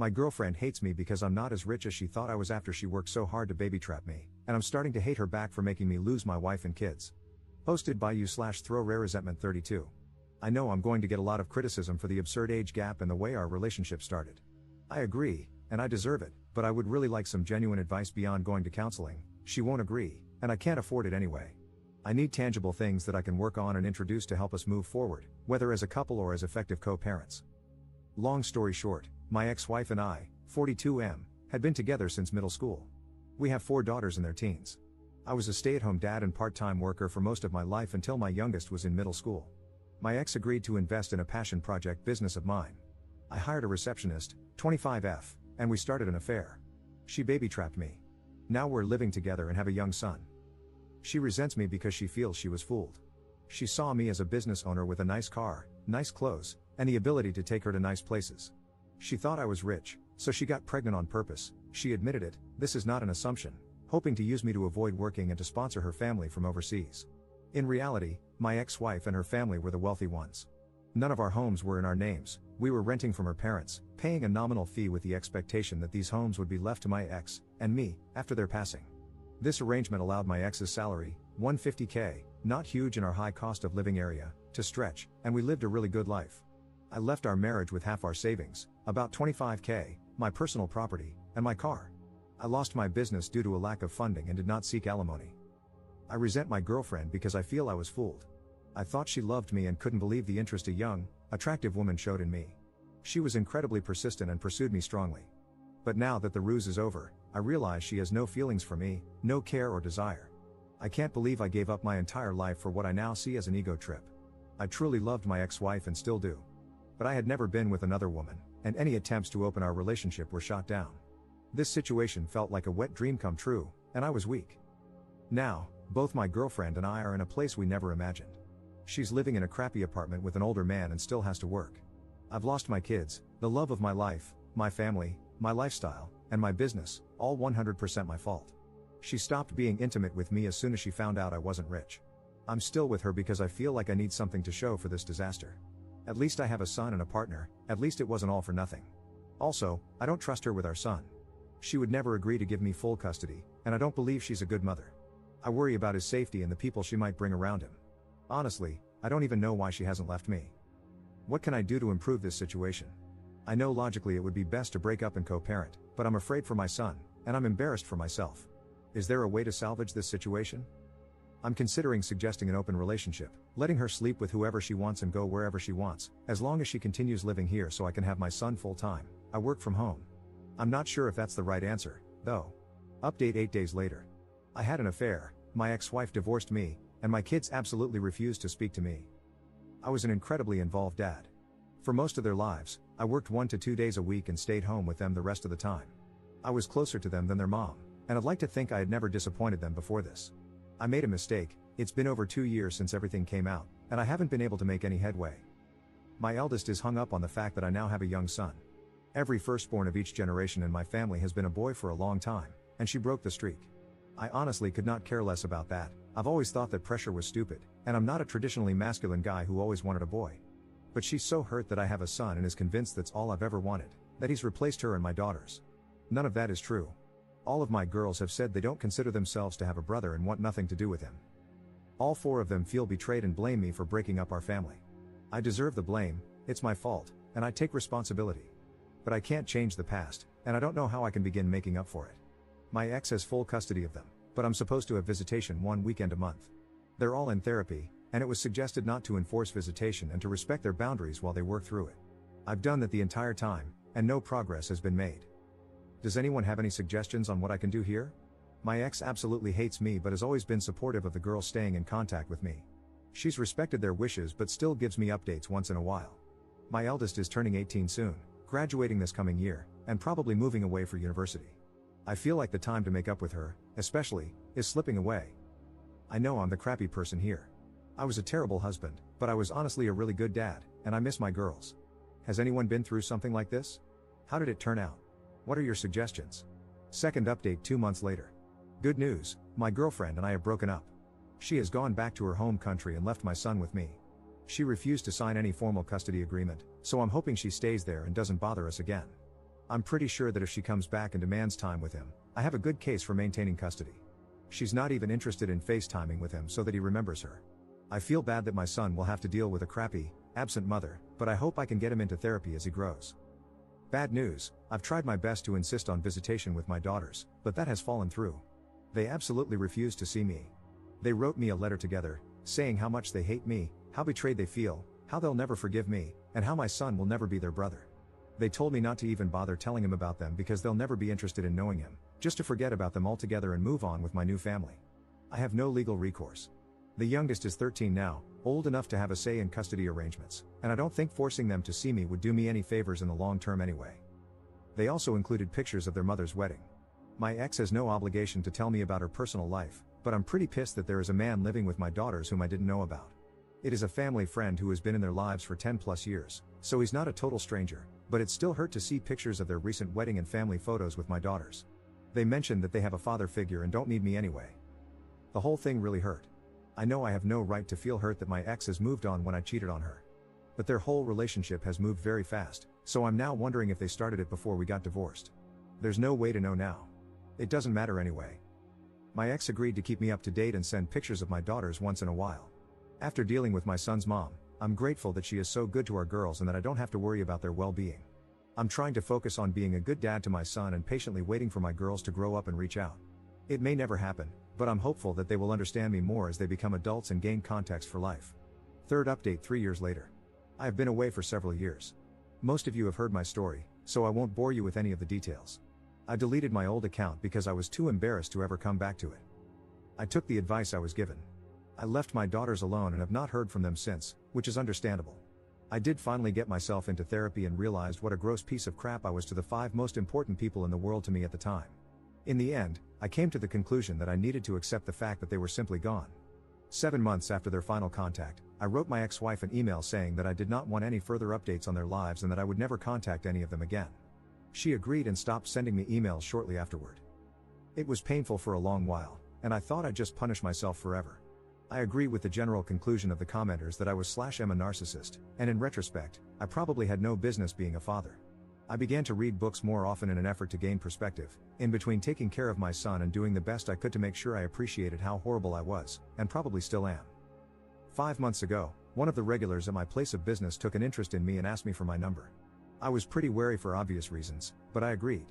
My girlfriend hates me because I'm not as rich as she thought I was after she worked so hard to baby trap me, and I'm starting to hate her back for making me lose my wife and kids. Posted by you/throw rare resentment 32. I know I'm going to get a lot of criticism for the absurd age gap and the way our relationship started. I agree, and I deserve it, but I would really like some genuine advice beyond going to counseling. She won't agree, and I can't afford it anyway. I need tangible things that I can work on and introduce to help us move forward, whether as a couple or as effective co-parents. Long story short, my ex-wife and I, 42M, had been together since middle school. We have 4 daughters in their teens. I was a stay-at-home dad and part-time worker for most of my life until my youngest was in middle school. My ex agreed to invest in a passion project business of mine. I hired a receptionist, 25F, and we started an affair. She baby-trapped me. Now we're living together and have a young son. She resents me because she feels she was fooled. She saw me as a business owner with a nice car, nice clothes, and the ability to take her to nice places. She thought I was rich, so she got pregnant on purpose. She admitted it, this is not an assumption, hoping to use me to avoid working and to sponsor her family from overseas. In reality, my ex-wife and her family were the wealthy ones. None of our homes were in our names, we were renting from her parents, paying a nominal fee with the expectation that these homes would be left to my ex, and me, after their passing. This arrangement allowed my ex's salary, $150K, not huge in our high cost of living area, to stretch, and we lived a really good life. I left our marriage with half our savings, about $25K, my personal property, and my car. I lost my business due to a lack of funding and did not seek alimony. I resent my girlfriend because I feel I was fooled. I thought she loved me and couldn't believe the interest a young, attractive woman showed in me. She was incredibly persistent and pursued me strongly. But now that the ruse is over, I realize she has no feelings for me, no care or desire. I can't believe I gave up my entire life for what I now see as an ego trip. I truly loved my ex-wife and still do. But I had never been with another woman, and any attempts to open our relationship were shot down. This situation felt like a wet dream come true, and I was weak. Now, both my girlfriend and I are in a place we never imagined. She's living in a crappy apartment with an older man and still has to work. I've lost my kids, the love of my life, my family, my lifestyle, and my business, all 100% my fault. She stopped being intimate with me as soon as she found out I wasn't rich. I'm still with her because I feel like I need something to show for this disaster. At least I have a son and a partner, at least it wasn't all for nothing. Also, I don't trust her with our son. She would never agree to give me full custody, and I don't believe she's a good mother. I worry about his safety and the people she might bring around him. Honestly, I don't even know why she hasn't left me. What can I do to improve this situation? I know logically it would be best to break up and co-parent, but I'm afraid for my son, and I'm embarrassed for myself. Is there a way to salvage this situation? I'm considering suggesting an open relationship, letting her sleep with whoever she wants and go wherever she wants, as long as she continues living here so I can have my son full-time. I work from home. I'm not sure if that's the right answer, though. Update 8 days later. I had an affair, my ex-wife divorced me, and my kids absolutely refused to speak to me. I was an incredibly involved dad. For most of their lives, I worked 1 to 2 days a week and stayed home with them the rest of the time. I was closer to them than their mom, and I'd like to think I had never disappointed them before this. I made a mistake, it's been over 2 years since everything came out, and I haven't been able to make any headway. My eldest is hung up on the fact that I now have a young son. Every firstborn of each generation in my family has been a boy for a long time, and she broke the streak. I honestly could not care less about that. I've always thought that pressure was stupid, and I'm not a traditionally masculine guy who always wanted a boy. But she's so hurt that I have a son and is convinced that's all I've ever wanted, that he's replaced her and my daughters. None of that is true. All of my girls have said they don't consider themselves to have a brother and want nothing to do with him. All 4 of them feel betrayed and blame me for breaking up our family. I deserve the blame, it's my fault, and I take responsibility. But I can't change the past, and I don't know how I can begin making up for it. My ex has full custody of them, but I'm supposed to have visitation 1 weekend a month. They're all in therapy, and it was suggested not to enforce visitation and to respect their boundaries while they work through it. I've done that the entire time, and no progress has been made. Does anyone have any suggestions on what I can do here? My ex absolutely hates me but has always been supportive of the girls staying in contact with me. She's respected their wishes but still gives me updates once in a while. My eldest is turning 18 soon, graduating this coming year, and probably moving away for university. I feel like the time to make up with her, especially, is slipping away. I know I'm the crappy person here. I was a terrible husband, but I was honestly a really good dad, and I miss my girls. Has anyone been through something like this? How did it turn out? What are your suggestions? Second update 2 months later. Good news, my girlfriend and I have broken up. She has gone back to her home country and left my son with me. She refused to sign any formal custody agreement, so I'm hoping she stays there and doesn't bother us again. I'm pretty sure that if she comes back and demands time with him, I have a good case for maintaining custody. She's not even interested in FaceTiming with him so that he remembers her. I feel bad that my son will have to deal with a crappy, absent mother, but I hope I can get him into therapy as he grows. Bad news, I've tried my best to insist on visitation with my daughters, but that has fallen through. They absolutely refuse to see me. They wrote me a letter together, saying how much they hate me, how betrayed they feel, how they'll never forgive me, and how my son will never be their brother. They told me not to even bother telling him about them because they'll never be interested in knowing him, just to forget about them altogether and move on with my new family. I have no legal recourse. The youngest is 13 now, old enough to have a say in custody arrangements, and I don't think forcing them to see me would do me any favors in the long term anyway. They also included pictures of their mother's wedding. My ex has no obligation to tell me about her personal life, but I'm pretty pissed that there is a man living with my daughters whom I didn't know about. It is a family friend who has been in their lives for 10 plus years, so he's not a total stranger, but it still hurt to see pictures of their recent wedding and family photos with my daughters. They mentioned that they have a father figure and don't need me anyway. The whole thing really hurt. I know I have no right to feel hurt that my ex has moved on when I cheated on her. But their whole relationship has moved very fast, so I'm now wondering if they started it before we got divorced. There's no way to know now. It doesn't matter anyway. My ex agreed to keep me up to date and send pictures of my daughters once in a while. After dealing with my son's mom, I'm grateful that she is so good to our girls and that I don't have to worry about their well-being. I'm trying to focus on being a good dad to my son and patiently waiting for my girls to grow up and reach out. It may never happen, but I'm hopeful that they will understand me more as they become adults and gain context for life. Third update 3 years later. I have been away for several years. Most of you have heard my story, so I won't bore you with any of the details. I deleted my old account because I was too embarrassed to ever come back to it. I took the advice I was given. I left my daughters alone and have not heard from them since, which is understandable. I did finally get myself into therapy and realized what a gross piece of crap I was to the 5 most important people in the world to me at the time. In the end, I came to the conclusion that I needed to accept the fact that they were simply gone. 7 months after their final contact, I wrote my ex-wife an email saying that I did not want any further updates on their lives and that I would never contact any of them again. She agreed and stopped sending me emails shortly afterward. It was painful for a long while, and I thought I'd just punish myself forever. I agree with the general conclusion of the commenters that I was /am a narcissist, and in retrospect, I probably had no business being a father. I began to read books more often in an effort to gain perspective, in between taking care of my son and doing the best I could to make sure I appreciated how horrible I was, and probably still am. 5 months ago, one of the regulars at my place of business took an interest in me and asked me for my number. I was pretty wary for obvious reasons, but I agreed.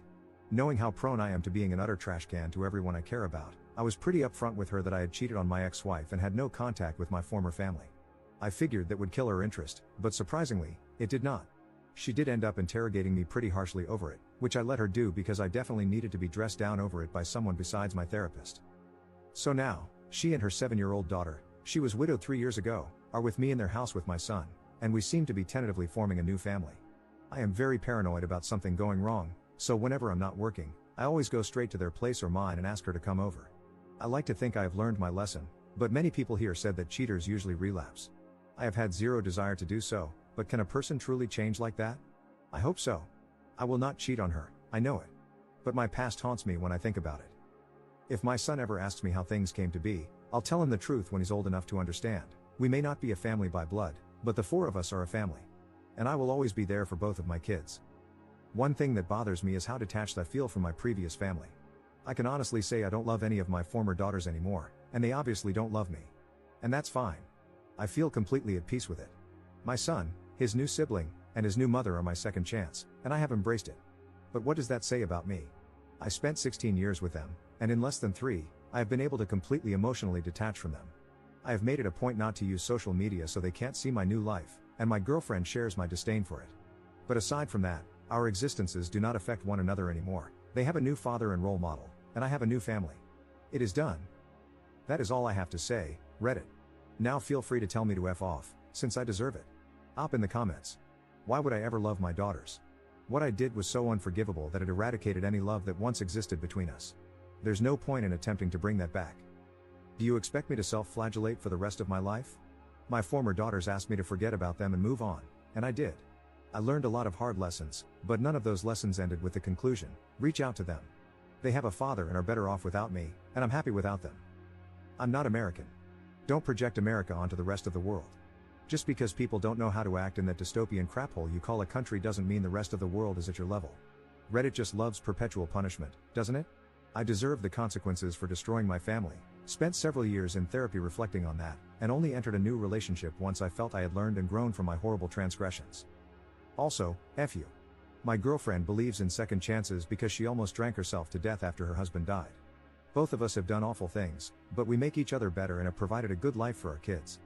Knowing how prone I am to being an utter trash can to everyone I care about, I was pretty upfront with her that I had cheated on my ex-wife and had no contact with my former family. I figured that would kill her interest, but surprisingly, it did not. She did end up interrogating me pretty harshly over it, which I let her do because I definitely needed to be dressed down over it by someone besides my therapist. So now, she and her 7-year-old daughter, she was widowed 3 years ago, are with me in their house with my son, and we seem to be tentatively forming a new family. I am very paranoid about something going wrong, so whenever I'm not working, I always go straight to their place or mine and ask her to come over. I like to think I have learned my lesson, but many people here said that cheaters usually relapse. I have had zero desire to do so, but can a person truly change like that? I hope so. I will not cheat on her, I know it. But my past haunts me when I think about it. If my son ever asks me how things came to be, I'll tell him the truth when he's old enough to understand. We may not be a family by blood, but the 4 of us are a family. And I will always be there for both of my kids. One thing that bothers me is how detached I feel from my previous family. I can honestly say I don't love any of my former daughters anymore, and they obviously don't love me. And that's fine. I feel completely at peace with it. My son, his new sibling, and his new mother are my second chance, and I have embraced it. But what does that say about me? I spent 16 years with them, and in less than 3, I have been able to completely emotionally detach from them. I have made it a point not to use social media so they can't see my new life, and my girlfriend shares my disdain for it. But aside from that, our existences do not affect one another anymore. They have a new father and role model, and I have a new family. It is done. That is all I have to say, Reddit. Now feel free to tell me to F off, since I deserve it. Op in the comments. Why would I ever love my daughters? What I did was so unforgivable that it eradicated any love that once existed between us. There's no point in attempting to bring that back. Do you expect me to self-flagellate for the rest of my life? My former daughters asked me to forget about them and move on, and I did. I learned a lot of hard lessons, but none of those lessons ended with the conclusion, reach out to them. They have a father and are better off without me, and I'm happy without them. I'm not American. Don't project America onto the rest of the world. Just because people don't know how to act in that dystopian craphole you call a country doesn't mean the rest of the world is at your level. Reddit just loves perpetual punishment, doesn't it? I deserve the consequences for destroying my family. Spent several years in therapy reflecting on that, and only entered a new relationship once I felt I had learned and grown from my horrible transgressions. Also, F you. My girlfriend believes in second chances because she almost drank herself to death after her husband died. Both of us have done awful things, but we make each other better and have provided a good life for our kids.